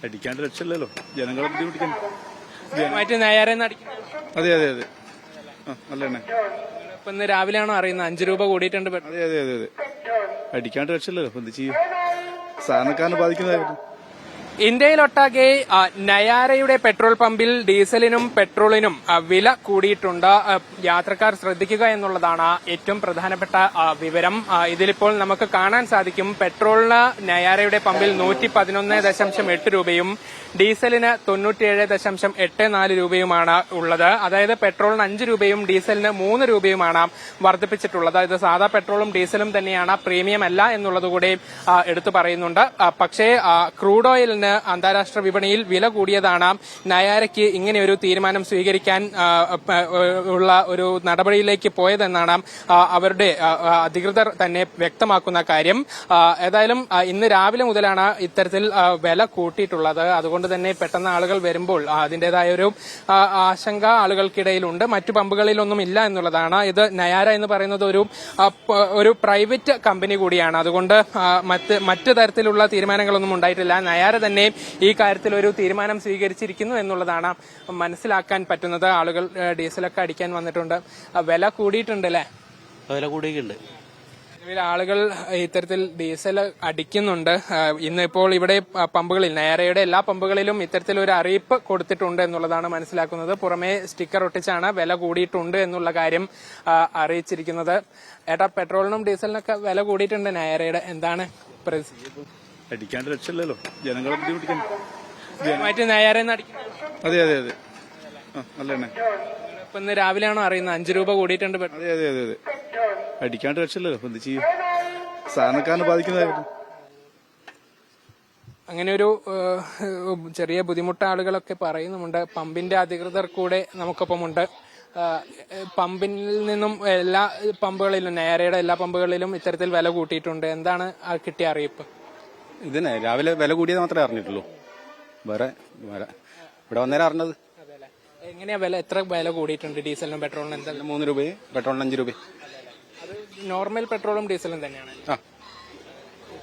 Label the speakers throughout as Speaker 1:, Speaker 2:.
Speaker 1: അടിക്കാണ്ട് രക്ഷയില്ലല്ലോ, ജനങ്ങളെ ബുദ്ധിമുട്ടിക്കാൻ. അതെ അതെ അതെ, നല്ല എണ്ണ.
Speaker 2: ഇപ്പൊ ഇന്ന് രാവിലെയാണോ അറിയുന്നത് 5 രൂപ കൂടിയിട്ടുണ്ട്?
Speaker 1: അതെ അതെ അതെ അതെ, അടിക്കാണ്ട് രക്ഷയില്ലല്ലോ, എന്ത് ചെയ്യും, സാധാരണക്കാരനെ ബാധിക്കുന്നതായിരുന്നു.
Speaker 2: ഇന്ത്യയിലൊട്ടാകെ നയാരയുടെ പെട്രോൾ പമ്പിൽ ഡീസലിനും പെട്രോളിനും വില കൂടിയിട്ടുണ്ട്. യാത്രക്കാർ ശ്രദ്ധിക്കുക എന്നുള്ളതാണ് ഏറ്റവും പ്രധാനപ്പെട്ട വിവരം. ഇതിലിപ്പോൾ നമുക്ക് കാണാൻ സാധിക്കും, പെട്രോളിന് നയാരയുടെ പമ്പിൽ 111.8 രൂപയും ഡീസലിന് 97.84 രൂപയുമാണ് ഉള്ളത്. അതായത് പെട്രോളിന് 5 രൂപയും ഡീസലിന് 3 രൂപയുമാണ് വർദ്ധിപ്പിച്ചിട്ടുള്ളത്. ഇത് സാധാ പെട്രോളും ഡീസലും തന്നെയാണ്, പ്രീമിയം അല്ല എന്നുള്ളതുകൂടി എടുത്തു പറയുന്നുണ്ട്. പക്ഷേ ക്രൂഡ് ഓയിലിന് അന്താരാഷ്ട്ര വിപണിയിൽ വില കൂടിയതാണ് നയാരയ്ക്ക് ഇങ്ങനെ ഒരു തീരുമാനം സ്വീകരിക്കാൻ ഉള്ള ഒരു നടപടിയിലേക്ക് പോയതെന്നാണ് അവരുടെ അധികൃതർ തന്നെ വ്യക്തമാക്കുന്ന കാര്യം. ഏതായാലും ഇന്ന് രാവിലെ മുതലാണ് ഇത്തരത്തിൽ വില കൂട്ടിയിട്ടുള്ളത്. അതുകൊണ്ട് തന്നെ പെട്ടെന്ന് ആളുകൾ വരുമ്പോൾ അതിന്റേതായ ഒരു ആശങ്ക ആളുകൾക്കിടയിലുണ്ട്. മറ്റു പമ്പുകളിലൊന്നും ഇല്ല എന്നുള്ളതാണ്. ഇത് നയാര എന്ന് പറയുന്നത് ഒരു പ്രൈവറ്റ് കമ്പനി കൂടിയാണ്. അതുകൊണ്ട് മറ്റു തരത്തിലുള്ള തീരുമാനങ്ങളൊന്നും ഉണ്ടായിട്ടില്ല. നയാര തന്നെ ഈ കാര്യത്തിൽ ഒരു തീരുമാനം സ്വീകരിച്ചിരിക്കുന്നു എന്നുള്ളതാണ് മനസ്സിലാക്കാൻ പറ്റുന്നത്. ആളുകൾ ഡീസലൊക്കെ അടിക്കാൻ വന്നിട്ടുണ്ട്. വില കൂടിയിട്ടുണ്ട് അല്ലേ?
Speaker 3: വില കൂടിയിട്ടുണ്ട്.
Speaker 2: ആളുകൾ ഇത്തരത്തിൽ ഡീസൽ അടിക്കുന്നുണ്ട്. ഇന്നിപ്പോൾ ഇവിടെ പമ്പുകളിൽ, നയാരയുടെ എല്ലാ പമ്പുകളിലും ഇത്തരത്തിലൊരു അറിയിപ്പ് കൊടുത്തിട്ടുണ്ട് എന്നുള്ളതാണ് മനസ്സിലാക്കുന്നത്. പുറമെ സ്റ്റിക്കർ ഒട്ടിച്ചാണ് വില കൂടിയിട്ടുണ്ട് എന്നുള്ള കാര്യം അറിയിച്ചിരിക്കുന്നത്. ഏട്ടാ, പെട്രോളിനും ഡീസലിനൊക്കെ വില കൂടിയിട്ടുണ്ട് നയാരയുടെ, എന്താണ്?
Speaker 1: അടിക്കാണ്ട് രക്ഷയില്ലല്ലോ, ജനങ്ങളെ ബുദ്ധിമുട്ടിക്കാൻ. അതെ അതെ അതെ, നല്ല എണ്ണ.
Speaker 2: ഇപ്പൊ ഇന്ന് രാവിലെയാണോ അറിയുന്നത് 5 രൂപ കൂടിയിട്ടുണ്ട്?
Speaker 1: അതെ അതെ അതെ അതെ, അടിക്കാണ്ട് രക്ഷയില്ലല്ലോ, എന്ത് ചെയ്യും, സാധാരണക്കാരനെ ബാധിക്കുന്നതായിരുന്നു.
Speaker 2: അങ്ങനെ ഒരു ചെറിയ ബുദ്ധിമുട്ട് ആളുകളൊക്കെ പറയുന്നുമുണ്ട്. പമ്പിന്റെ അധികൃതർ കൂടെ നമുക്കൊപ്പമുണ്ട്. പമ്പിൽ നിന്നും എല്ലാ പമ്പുകളിലും, നയാരയുടെ എല്ലാ പമ്പുകളിലും ഇത്തരത്തിൽ വില കൂട്ടിയിട്ടുണ്ട്. എന്താണ് കിട്ടിയ അറിയിപ്പ്?
Speaker 3: ഇതിനെ രാവിലെ വില കൂടിയത് മാത്രമേ അറിഞ്ഞിട്ടുള്ളൂ. വേറെ ഇവിടെ വന്നേരം അറിഞ്ഞത്.
Speaker 2: എങ്ങനെയാ വില, എത്ര വില കൂടിയിട്ടുണ്ട് ഡീസലിനും പെട്രോളിനും? എന്താ?
Speaker 3: 3 രൂപയും പെട്രോളിന് 5 രൂപയും.
Speaker 2: അത് നോർമൽ പെട്രോളും ഡീസലും തന്നെയാണ്.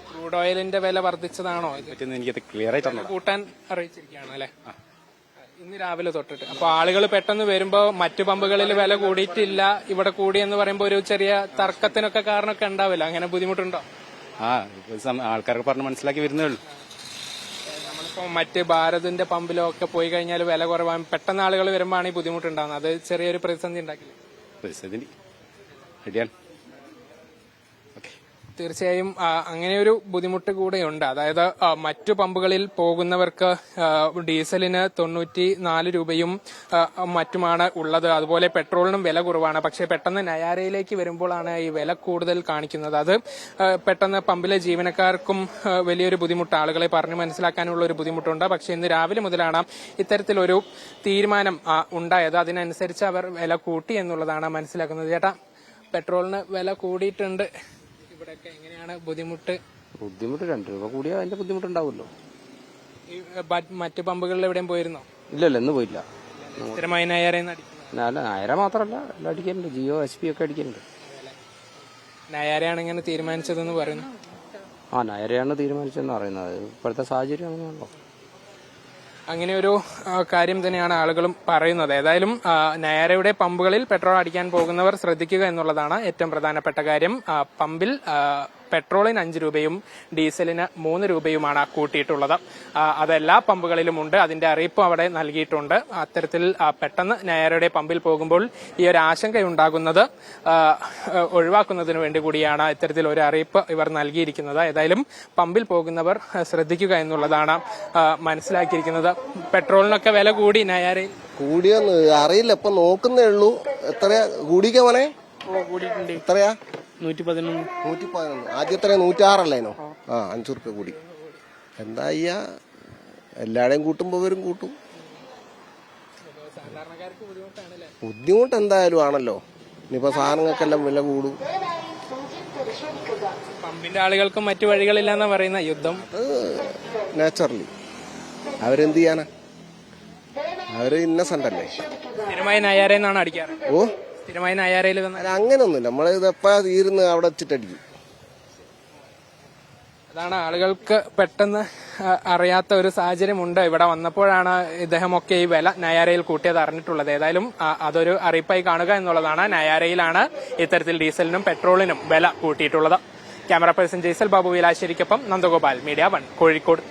Speaker 2: ക്രൂഡ് ഓയിലിന്റെ വില വർദ്ധിച്ചതാണോ?
Speaker 3: എനിക്ക് ക്ലിയർ ആയിട്ട്
Speaker 2: കൂട്ടാൻ അറിയിച്ചിരിക്കുകയാണ് അല്ലെ ഇന്ന് രാവിലെ തൊട്ടിട്ട്. അപ്പൊ ആളുകൾ പെട്ടെന്ന് വരുമ്പോ മറ്റു പമ്പുകളിൽ വില കൂടിയിട്ടില്ല, ഇവിടെ കൂടിയെന്ന് പറയുമ്പോ ഒരു ചെറിയ തർക്കത്തിനൊക്കെ കാരണമൊക്കെ ഉണ്ടാവില്ല. അങ്ങനെ ബുദ്ധിമുട്ടുണ്ടോ?
Speaker 3: ആൾക്കാർക്ക് പറഞ്ഞ് മനസ്സിലാക്കി വരുന്നേ ഉള്ളൂ.
Speaker 2: നമ്മളിപ്പോ മറ്റ് ഭാരതിന്റെ പമ്പിലോ ഒക്കെ പോയി കഴിഞ്ഞാൽ വില കുറവാൻ പെട്ടെന്ന് ആളുകൾ വരുമ്പോഴാണ് ഈ ബുദ്ധിമുട്ടുണ്ടാകുന്നത്. അത് ചെറിയൊരു പ്രതിസന്ധി ഉണ്ടാക്കില്ല?
Speaker 3: പ്രതിസന്ധി റെഡിയാണ്.
Speaker 2: തീർച്ചയായും അങ്ങനെ ഒരു ബുദ്ധിമുട്ട് കൂടെയുണ്ട്. അതായത് മറ്റു പമ്പുകളിൽ പോകുന്നവർക്ക് ഡീസലിന് 94 രൂപയും മറ്റുമാണ് ഉള്ളത്. അതുപോലെ പെട്രോളിനും വില കുറവാണ്. പക്ഷേ പെട്ടെന്ന് നയാരയിലേക്ക് വരുമ്പോഴാണ് ഈ വില കൂടുതൽ കാണിക്കുന്നത്. അത് പെട്ടെന്ന് പമ്പിലെ ജീവനക്കാർക്കും വലിയൊരു ബുദ്ധിമുട്ട്, ആളുകളെ പറഞ്ഞു മനസ്സിലാക്കാനുള്ള ഒരു ബുദ്ധിമുട്ടുണ്ട്. പക്ഷേ ഇന്ന് രാവിലെ മുതലാണ് ഇത്തരത്തിലൊരു തീരുമാനം ഉണ്ടായത്. അതിനനുസരിച്ച് അവർ വില കൂട്ടി എന്നുള്ളതാണ് മനസ്സിലാക്കുന്നത്. ചേട്ടാ, പെട്രോളിന് വില കൂടിയിട്ടുണ്ട്. ഇവിടെയൊക്കെ എങ്ങനെയാണ് ബുദ്ധിമുട്ട്?
Speaker 3: 2 രൂപ കൂടിയാ അതിന്റെ ബുദ്ധിമുട്ടുണ്ടാവുമല്ലോ.
Speaker 2: മറ്റു പമ്പുകളിൽ എവിടെയും പോയിരുന്നോ?
Speaker 3: ഇല്ലല്ലോ, ഇന്ന് പോയില്ല.
Speaker 2: സ്ഥിരമായി നയാര
Speaker 3: നയാര മാത്രമല്ല, എല്ലാം അടിക്കാനുണ്ട്. ജിയോ, SP ഒക്കെ അടിക്കാനുണ്ട്.
Speaker 2: നയാരയാണ് ഇങ്ങനെ തീരുമാനിച്ചതെന്ന് പറയുന്നു.
Speaker 3: നയാരയാണ് തീരുമാനിച്ചതെന്ന് പറയുന്നത്. ഇപ്പോഴത്തെ സാഹചര്യം അങ്ങനെയാണല്ലോ.
Speaker 2: അങ്ങനെ ഒരു കാര്യം തന്നെയാണ് ആളുകളും പറയുന്നത്. ഏതായാലും നയാരയുടെ പമ്പുകളിൽ പെട്രോൾ അടിക്കാൻ പോകുന്നവർ ശ്രദ്ധിക്കുക എന്നുള്ളതാണ് ഏറ്റവും പ്രധാനപ്പെട്ട കാര്യം. പമ്പിൽ പെട്രോളിന് 5 രൂപയും ഡീസലിന് 3 രൂപയുമാണ് കൂട്ടിയിട്ടുള്ളത്. അതെല്ലാ പമ്പുകളിലുമുണ്ട്. അതിന്റെ അറിയിപ്പും അവിടെ നൽകിയിട്ടുണ്ട്. അത്തരത്തിൽ പെട്ടെന്ന് നയാരയുടെ പമ്പിൽ പോകുമ്പോൾ ഈ ഒരു ആശങ്കയുണ്ടാകുന്നത് ഒഴിവാക്കുന്നതിന് വേണ്ടി കൂടിയാണ് ഇത്തരത്തിൽ ഒരു അറിയിപ്പ് ഇവർ നൽകിയിരിക്കുന്നത്. ഏതായാലും പമ്പിൽ പോകുന്നവർ ശ്രദ്ധിക്കുക എന്നുള്ളതാണ് മനസ്സിലാക്കിയിരിക്കുന്നത്. പെട്രോളിനൊക്കെ വില കൂടി നയാരയിൽ.
Speaker 4: കൂടിയെന്ന് അറിയില്ല, ഇപ്പൊ നോക്കുന്നേ ഉള്ളൂ. എത്രയാ കൂടിക്ക മോനെ?
Speaker 2: കൂടിയിട്ടുണ്ട്.
Speaker 4: എത്രയാ?
Speaker 2: 111.
Speaker 4: ആദ്യത്തെ 106 അല്ലേനോ? 5 റുപ്യ കൂടി. എന്താ ചെയ്യാ, എല്ലാടെയും കൂട്ടുമ്പോ വരും കൂട്ടും. ബുദ്ധിമുട്ട് എന്തായാലും ആണല്ലോ. ഇനിയിപ്പോ സാധനങ്ങൾക്കെല്ലാം വില കൂടും.
Speaker 2: പമ്പിന്റെ ആളുകൾക്കും മറ്റു വഴികളില്ലെന്നാ പറയുന്ന യുദ്ധം.
Speaker 4: നാച്ചുറലി അവരെന്ത് ചെയ്യാനാ, അവര് ഇന്നസെന്റ് അല്ലേ.
Speaker 2: സ്ഥിരമായി നയാരയെന്നാണ് അടിക്കാറ്. സ്ഥിരമായി നയാരയിൽ
Speaker 4: അങ്ങനൊന്നുമില്ല. നമ്മളിത് എപ്പോഴാ തീരുന്ന് അവിടെ വെച്ചിട്ടടിക്കും.
Speaker 2: അതാണ് ആളുകൾക്ക് പെട്ടെന്ന് അറിയാത്ത ഒരു സാഹചര്യമുണ്ട്. ഇവിടെ വന്നപ്പോഴാണ് ഇദ്ദേഹമൊക്കെ ഈ വില നയാരയിൽ കൂട്ടിയത് അറിഞ്ഞിട്ടുള്ളത്. ഏതായാലും അതൊരു അറിയിപ്പായി കാണുക എന്നുള്ളതാണ്. നയാരയിലാണ് ഇത്തരത്തിൽ ഡീസലിനും പെട്രോളിനും വില കൂട്ടിയിട്ടുള്ളത്. ക്യാമറ പേഴ്സൺ ജയ്സൽ ബാബു വിലാശ്ശേരിക്കൊപ്പം നന്ദഗോപാൽ, മീഡിയ 1, കോഴിക്കോട്.